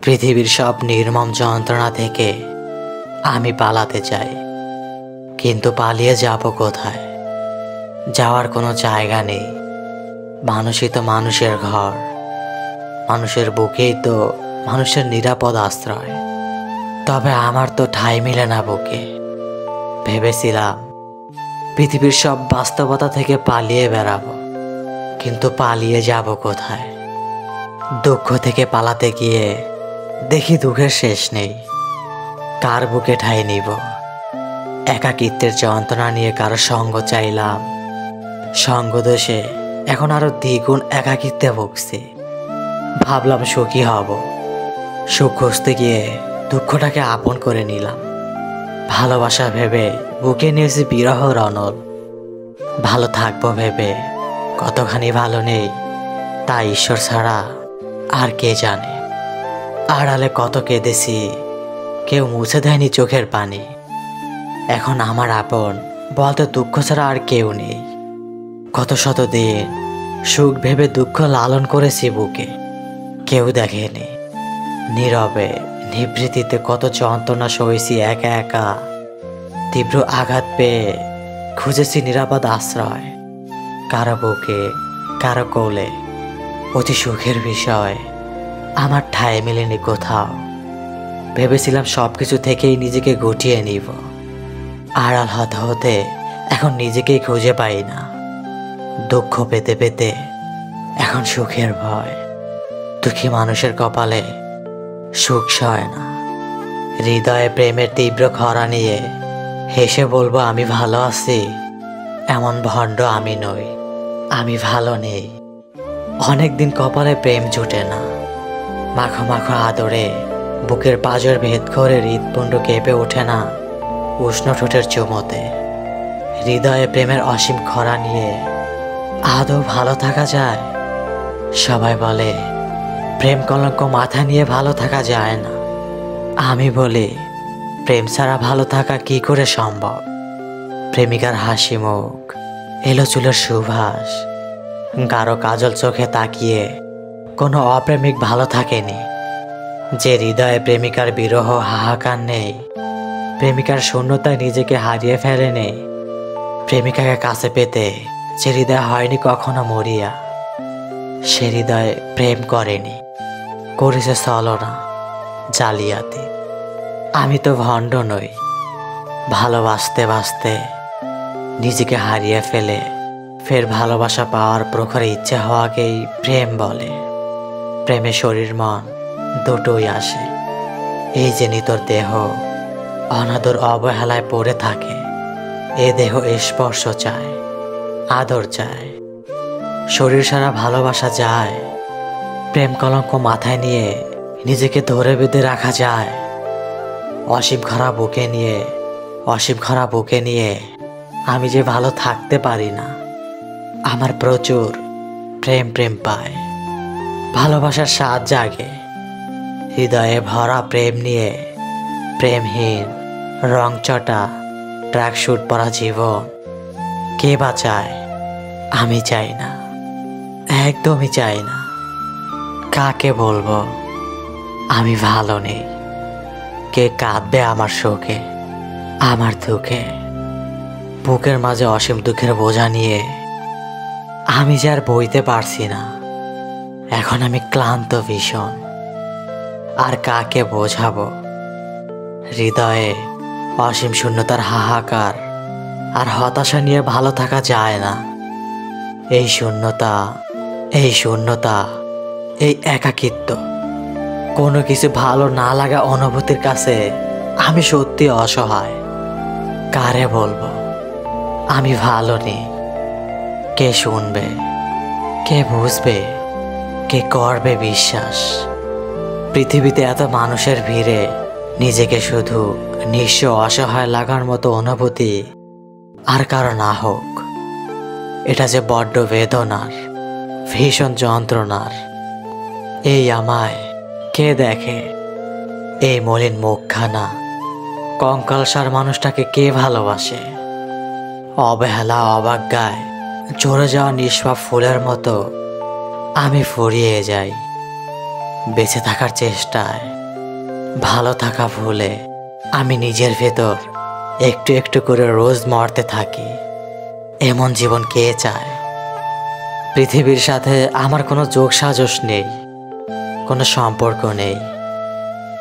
পৃথিবীর সব নির্মম যন্ত্রণা থেকে আমি পালাতে চাই, কিন্তু পালিয়ে যাব কোথায়? যাওয়ার কোনো জায়গা নেই। মানুষই তো মানুষের ঘর, মানুষের বুকেই তো মানুষের নিরাপদ আশ্রয়। তবে আমার তো ঠাঁই মিলে না বুকে। ভেবেছিলাম পৃথিবীর সব বাস্তবতা থেকে পালিয়ে বেড়াবো, কিন্তু পালিয়ে যাব কোথায়? দুঃখ থেকে পালাতে গিয়ে দেখি দুঃখের শেষ নেই। কার বুকে ঠাঁই নিব? একাকিত্বের যন্ত্রণা নিয়ে কারো সঙ্গ চাইলাম, সঙ্গ দোষে এখন আরো দ্বিগুণ একাকিত্বে ভুগছি। ভাবলাম সুখী হব, সুখ খুঁজতে গিয়ে দুঃখটাকে আপন করে নিলাম। ভালোবাসা ভেবে বুকে নিয়েছি বিরহ রণল। ভালো থাকবো ভেবে কতখানি ভালো নেই, তা ঈশ্বর ছাড়া আর কে জানে। আড়ালে কত কেঁদেছি, কেউ মুছে দেয়নি চোখের পানি। এখন আমার আপন বলতে দুঃখ ছাড়া আর কেউ নেই। কত শত দিন সুখ ভেবে দুঃখ লালন করেছি বুকে, কেউ দেখেনি। নীরবে নিভৃতিতে কত যন্ত্রণা সয়েছি একা একা। তীব্র আঘাত পেয়ে খুঁজেছি নিরাপদ আশ্রয়, কারো বুকে কারো কোলে। অতি সুখের বিষয় আমার ঠাঁই মেলেনি কোথাও। ভেবেছিলাম সব কিছু থেকেই নিজেকে গুটিয়ে নিব, আড়াল হতে হতে এখন নিজেকেই খুঁজে পাই না। দুঃখ পেতে পেতে এখন সুখের ভয়। দুঃখী মানুষের কপালে সুখ সয় না। হৃদয়ে প্রেমের তীব্র খরা নিয়ে হেসে বলবো আমি ভালো আছি, এমন ভণ্ড আমি নই। আমি ভালো নেই। অনেকদিন কপালে প্রেম জুটে না। মাখো মাখো আদরে বুকের পাঁজর ভেদ করে হৃৎপুণ্ড কেঁপে ওঠে না উষ্ণ ঠোঁটের চুমোতে। হৃদয়ে প্রেমের অসীম খরা নিয়ে আদৌ ভালো থাকা যায়? সবাই বলে প্রেম কলঙ্ক মাথা নিয়ে ভালো থাকা যায় না। আমি বলি প্রেম ছাড়া ভালো থাকা কি করে সম্ভব? প্রেমিকার হাসি মুখ, এলো চুলের সুভাষ, গাঢ় কাজল চোখে তাকিয়ে কোনো অপ্রেমিক ভালো থাকেনি। যে হৃদয়ে প্রেমিকার বিরহ হাহাকার নেই, প্রেমিকার শূন্যতায় নিজেকে হারিয়ে ফেলেনি। প্রেমিকাকে কাছে পেতে যে হৃদয় হয়নি কখনো মরিয়া, সে হৃদয়ে প্রেম করেনি, করেছে ছলনা, জালিয়াতি। আমি তো ভণ্ড নই। ভালোবাসতে বাসতে নিজেকে হারিয়ে ফেলে ফের ভালোবাসা পাওয়ার প্রখর ইচ্ছে হওয়াকেই প্রেম বলে। প্রেমে শরীর মন দুটোই আসে। এই যে নিতর দেহ অনাদর অবহেলায় পড়ে থাকে, এ দেহ স্পর্শ চায়, আদর চায়। শরীর সারা ভালোবাসা যায়। প্রেম কলঙ্ক মাথায় নিয়ে নিজেকে ধরে বেঁধে রাখা যায়। অসীম খরা বুকে নিয়ে আমি যে ভালো থাকতে পারি না। আমার প্রচুর প্রেম পায়, ভালোবাসার স্বাদ জাগে। হৃদয়ে ভরা প্রেম নিয়ে প্রেমহীন রংচটা ট্র্যাক শুট পরা জীবন কে বা চায়? আমি চাই না, একদমই চাই না। কাকে বলবো আমি ভালো নেই? কে কাঁদবে আমার শোকে, আমার দুঃখে? বুকের মাঝে অসীম দুঃখের বোঝা নিয়ে আমি যে আর বইতে পারছি না। এখন আমি ক্লান্ত ভীষণ। আর কাকে বোঝাবো? হৃদয়ে অসীম শূন্যতার হাহাকার আর হতাশা নিয়ে ভালো থাকা যায় না। এই শূন্যতা, এই একাকিত্ব, কোনো কিছু ভালো না লাগা অনুভূতির কাছে আমি সত্যি অসহায়। কারে বলবো আমি ভালো নেই? কে শুনবে, কে বুঝবে, কে করবে বিশ্বাস? পৃথিবীতে এত মানুষের ভিড়ে নিজেকে শুধু নিঃস্ব অসহায় লাগার মতো অনুভূতি আর কারো না হোক। এটা যে বড্ড বেদনার, ভীষণ যন্ত্রণার। এই আমায় কে দেখে? এই মলিন মুখখানা, কঙ্কালসার মানুষটাকে কে ভালোবাসে? অবহেলা অবজ্ঞায় ঝরে যাওয়া নিষ্পাপ ফুলের মতো আমি ফুরিয়ে যাই। বেঁচে থাকার চেষ্টায়, ভালো থাকা ভুলে আমি নিজের ভেতর একটু একটু করে রোজ মরতে থাকি। এমন জীবন কে চায়? পৃথিবীর সাথে আমার কোনো যোগসাজশ নেই, কোনো সম্পর্ক নেই।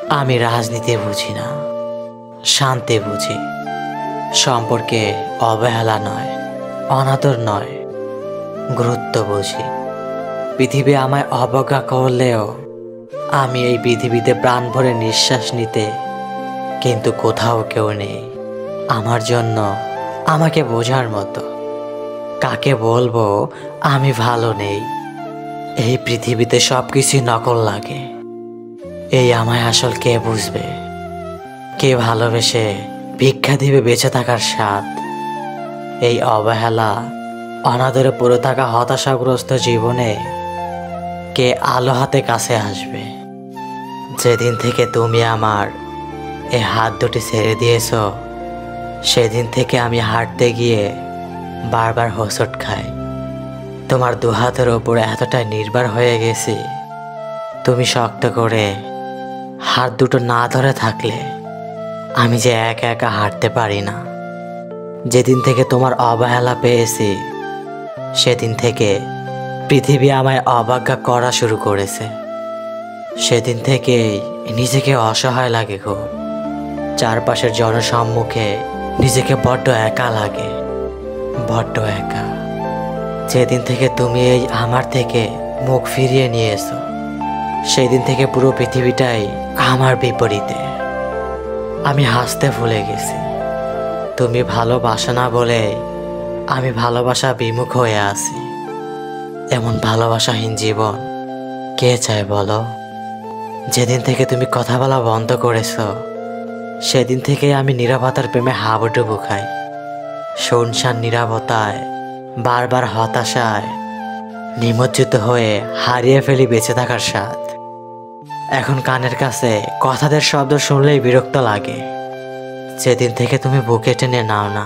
আমি রাজনীতি বুঝি না, শান্তি বুঝি। সম্পর্কে অবহেলা নয়, অনাদর নয়, গুরুত্ব বুঝি। পৃথিবী আমায় অবজ্ঞা করলেও আমি এই পৃথিবীতে প্রাণ ভরে নিঃশ্বাস নিতে কিন্তু কোথাও কেউ নেই আমার জন্য আমাকে বোঝার মতো। কাকে বলবো আমি ভালো নেই? এই পৃথিবীতে সব কিছুই নকল লাগে। এই আমায় আসল কে বুঝবে? কে ভালোবেসে ভিক্ষা দিবে বেঁচে থাকার স্বাদ? এই অবহেলা, অনাদরে পড়ে থাকা হতাশাগ্রস্ত জীবনে কে আলো হাতে কাছে আসবে? যেদিন থেকে তুমি আমার এই হাত দুটি ছেড়ে দিয়েছ, সেদিন থেকে আমি হাঁটতে গিয়ে বারবার হোঁচট খাই। তোমার দুহাতের ওপরে এতটাই নির্ভর হয়ে গেছি, তুমি শক্ত করে হাত দুটো না ধরে থাকলে আমি যে একা একা হাঁটতে পারি না। যেদিন থেকে তোমার অবহেলা পেয়েছি, সেদিন থেকে পৃথিবী আমায় অবজ্ঞা করা শুরু করেছে। সেদিন থেকেই নিজেকে অসহায় লাগে গো। চারপাশের জনসম্মুখে নিজেকে বড্ড একা লাগে, বড্ড একা। যেদিন থেকে তুমি এই আমার থেকে মুখ ফিরিয়ে নিয়েছো, সেদিন থেকে পুরো পৃথিবীটাই আমার বিপরীতে। আমি হাসতে ভুলে গেছি। তুমি ভালোবাসো না বলে আমি ভালোবাসা বিমুখ হয়ে আছি। এমন ভালোবাসাহীন জীবন কে চায় বলো? যেদিন থেকে তুমি কথা বলা বন্ধ করেছো, সেদিন থেকে আমি নীরবতার প্রেমে হাবুডুবু খাই। শুনশান নীরবতায়, বারবার হতাশায় নিমজ্জিত হয়ে হারিয়ে ফেলি বেঁচে থাকার স্বাদ। এখন কানের কাছে কথাদের শব্দ শুনলেই বিরক্ত লাগে। যেদিন থেকে তুমি বুকে টেনে নাও না,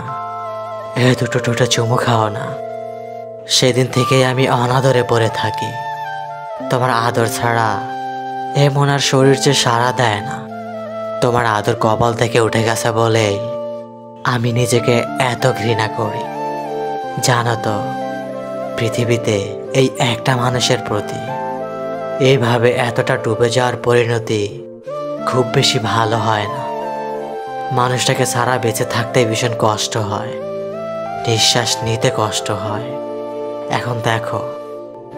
এ দুটো ঠোঁটে চুমু খাও না, সেদিন থেকেই আমি অনাদরে পড়ে থাকি। তোমার আদর ছাড়া এ মন আর শরীর যে সাড়া দেয় না। তোমার আদর কপাল থেকে উঠে গেছে বলেই আমি নিজেকে এত ঘৃণা করি। জানো তো, পৃথিবীতে এই একটা মানুষের প্রতি এইভাবে এতটা ডুবে যাওয়ার পরিণতি খুব বেশি ভালো হয় না। মানুষটাকে ছাড়া বেঁচে থাকতে ভীষণ কষ্ট হয়, নিঃশ্বাস নিতে কষ্ট হয়। এখন দেখো,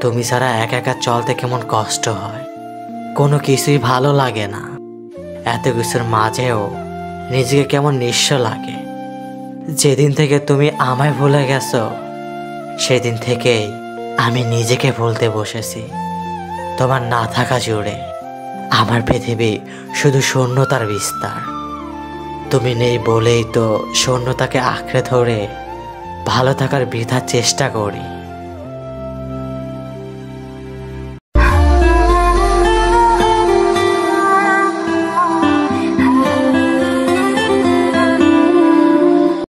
তুমি ছাড়া একা একা চলতে কেমন কষ্ট হয়। কোনো কিছুই ভালো লাগে না। এত কিছুর মাঝেও নিজেকে কেমন নিঃস্ব লাগে। যেদিন থেকে তুমি আমায় ভুলে গেছো, সেদিন থেকেই আমি নিজেকে ভুলতে বসেছি। তোমার না থাকা জুড়ে আমার পৃথিবী শুধু শূন্যতার বিস্তার। তুমি নেই বলেই তো শূন্যতাকে আঁকড়ে ধরে ভালো থাকার বৃথা চেষ্টা করি।